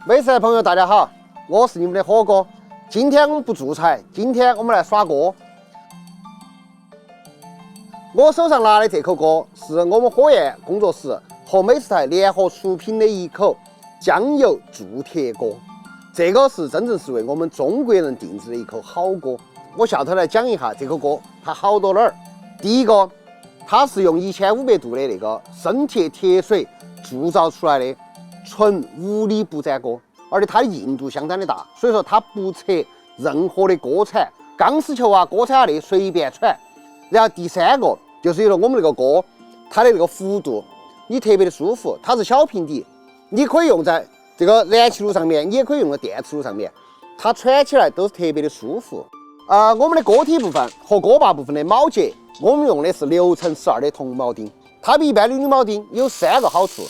美食的朋友大家好，我是你们的火哥。今天我们不做菜，今天我们来耍锅。我手上拿的这口锅是我们火焰工作室和美食台联合出品的一口酱油铸铁锅。这个是真正是为我们中国人定制的一口好锅。我下头来讲一下这口锅它好到哪儿。第一个，它是用1500度的那个生铁铁水铸造出来的纯物理不粘锅，而且它的硬度相当的大，所以说它不测任何的锅铲、钢丝球啊、锅铲啊的随便铲。然后第三个就是有了我们那个锅，它的那个幅度你特别的舒服，它是小平底，你可以用在这个燃气炉上面，你也可以用在电磁炉上面，它喘起来都是特别的舒服。我们的锅体部分和锅把部分的铆接，我们用的是6乘12的铜铆钉，它比一般的铝铆钉有3个好处。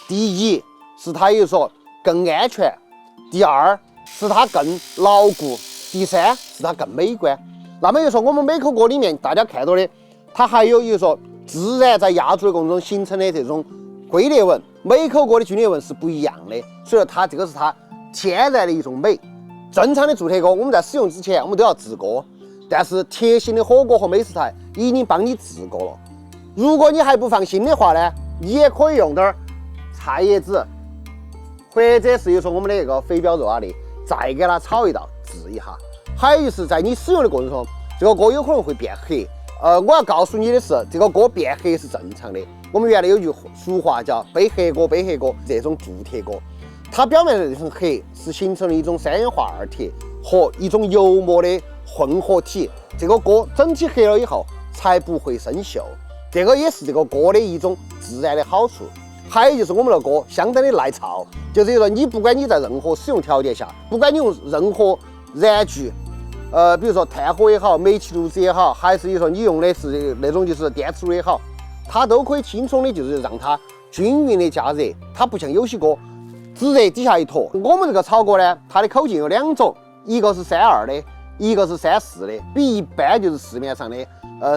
第一是它有说更安全，第二是它更牢固，第三是它更美观。那么就说我们每口锅里面大家看到的，它还有说自然在压铸的过程中形成的这种龟裂纹，每口锅的龟裂纹是不一样的，所以说它这个是它天然的一种美。正常的铸铁锅我们在使用之前我们都要制锅，但是铁心的火锅和美食台已经帮你制过了。如果你还不放心的话呢，你也可以用点菜叶子，或者是有说我们的那个肥膘肉啊的，再给它炒一道制一下。还有就是在你使用的过程中，这个锅有可能会变黑。我要告诉你的是，这个锅变黑是正常的。我们原来有句俗话叫背黑锅，背黑锅。这种铸铁锅，它表面的这层黑是形成了一种3氧化二铁和一种油膜的混合体，这个锅整体黑了以后才不会生锈。这个也是这个锅的一种自然的好处。还有就是我们的锅相当的耐操，就是说你不管你在任何使用条件下，不管你用任何燃具，比如说炭火也好，煤气炉子也好，还是说你用的是那种就是电磁炉也好，它都可以轻松的就是让它均匀的加热。它不像有些锅只热底下一坨。我们这个炒锅呢，它的口径有2种，一个是32的，一个是34的，比一般就是市面上的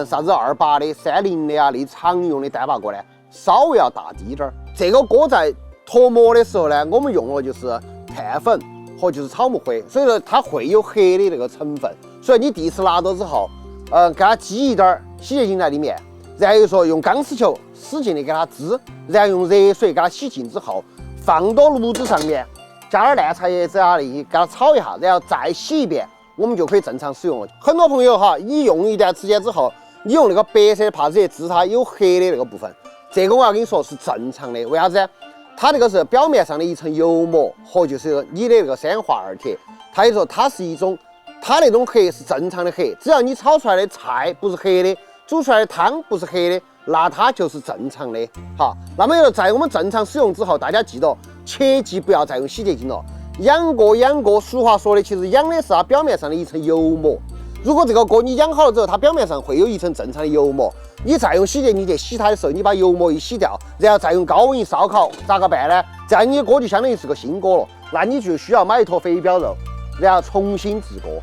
啥子28的、30的啊那常用的单把锅呢稍微要大滴点儿。这个锅在脱模的时候呢，我们用了就是碳粉和就是草木灰，所以说它会有黑的那个成分。所以你第一次拿到之后，给它挤一点洗洁精在里面，然后又说用钢丝球使劲的给它滋，然后用热水给它洗净之后，放到炉子上面，加点烂菜叶子啊那些给它炒一下，然后再洗一遍，我们就可以正常使用了。很多朋友哈，你用一段时间之后，你用那个白色帕子治它有黑的那个部分，这个我要跟你说是正常的。为啥子？它这个是表面上的一层油膜和就是你的那个3氧化二铁，它就说它是一种，它那种黑是正常的黑，只要你炒出来的菜不是黑的，煮出来的汤不是黑的，那它就是正常的。好，那么在我们正常使用之后，大家记得切记不要再用洗洁精了。养锅，俗话说的，其实养的是它表面上的一层油膜。如果这个锅你养好了之后，它表面上会有一层正常的油膜，你再用洗洁精去洗它的时候，你把油膜一洗掉，然后再用高温一烧烤，咋个办呢？这样你的锅就相当于是个新锅了，那你就需要买一坨肥膘肉，然后重新制锅。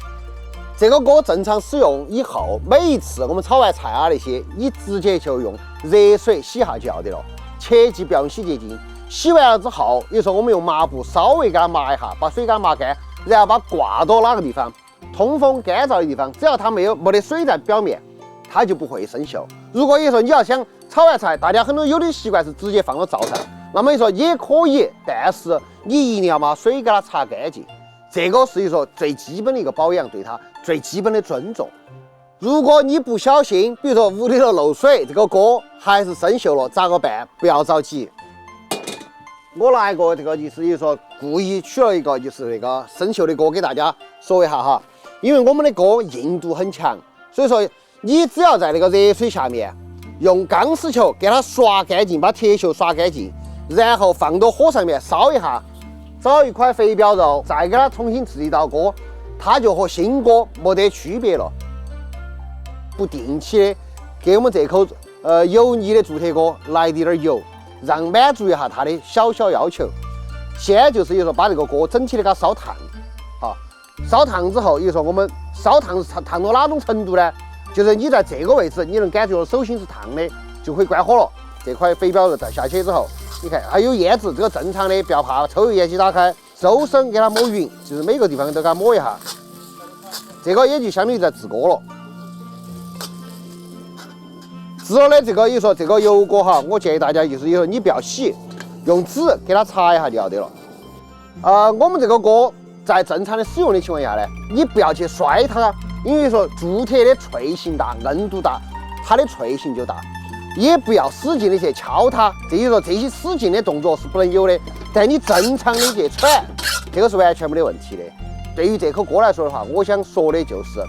这个锅正常使用以后，每一次我们炒完菜啊那些，你直接就用热水洗一下就要得了，切记不要用洗洁精。洗完了之后，有时候我们用抹布稍微给它抹一下，把水给它抹干，然后把它挂到哪个地方通风干燥的地方，只要它没得水在表面，它就不会生锈。如果你说你要想炒完菜，大家很多有的习惯是直接放到灶上，那么你说也可以，但是你一定要把水给它擦干净，这个是说最基本的一个保养，对它最基本的尊重。如果你不小心，比如说屋里头漏水，这个锅还是生锈了，咋个办？不要着急。我拿一个这个就是说故意取了一个就是那个生锈的锅给大家说一下哈，因为我们的锅硬度很强，所以说你只要在那个热水下面用钢丝球给它刷干净，把铁锈刷干净，然后放到火上面烧一下，找一块肥膘肉，再给它重新制一道锅，它就和新锅没得区别了。不定期的给我们这口油腻的铸铁锅来滴点油，让满足一下它的小要求。先就是说把这个锅整体的给它烧烫，好，烧烫之后，也就是说我们烧烫是烫到哪种程度呢？就是你在这个位置，你能感觉手心是烫的，就可以关火了。这块肥膘肉再下去之后，你看还有烟渍，这个正常的，不要怕，抽油烟机打开，周身给它抹匀，就是每个地方都给它抹一下。这个也就相当于在制锅了。制了的这个，有说这个油锅哈，我建议大家就是以后你不要洗，用纸给它擦一下就要得了。我们这个锅在正常的使用的情况下呢，你不要去摔它，因为说铸铁的脆性大、硬度大，它的脆性就大。也不要使劲的去敲它，这就是说这些使劲的动作是不能有的。但你正常的去铲，这个是完全没得问题的。对于这口锅来说的话，我想说的就是，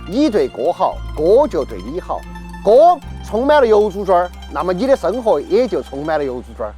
你对锅好，锅就对你好。锅充满了油珠珠儿，那么你的生活也就充满了油珠珠儿。